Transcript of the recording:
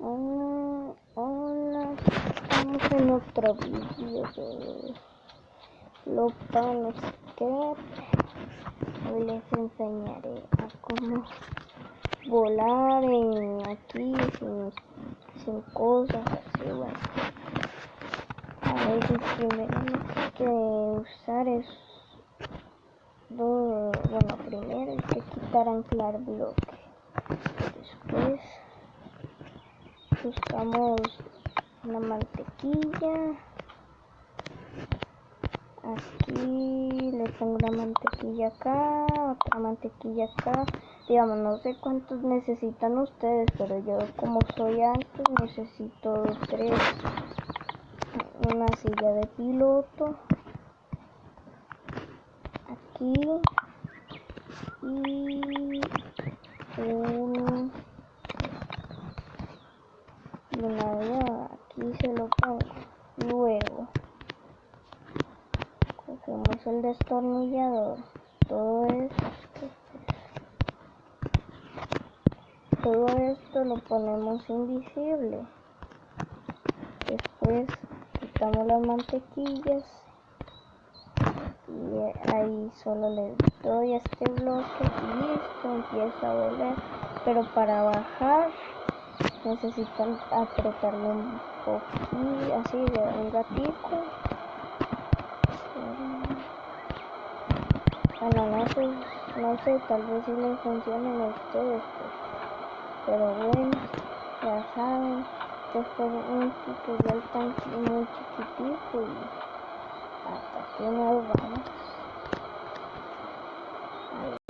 Hola, estamos en otro vídeo de Lopan-Skate. Hoy les enseñaré a cómo volar aquí sin cosas así. Bueno, a veces primero que usar es primero hay que quitar anclar bloque. Después buscamos una mantequilla. Aquí le pongo una mantequilla acá, otra mantequilla acá. Digamos, no sé cuántos necesitan ustedes, pero yo como soy alto necesito 3. Una silla de piloto aquí y aquí se lo pongo. Luego cogemos el destornillador, todo esto lo ponemos invisible. Después quitamos las mantequillas y ahí solo le doy a este bloque y listo, empieza a volar. Pero para bajar necesitan apretarle un poquito, así de un gatico. Bueno, no sé, tal vez si les funcionen a ustedes, pero bueno, ya saben, este fue un tutorial muy chiquitico y hasta aquí nos vamos.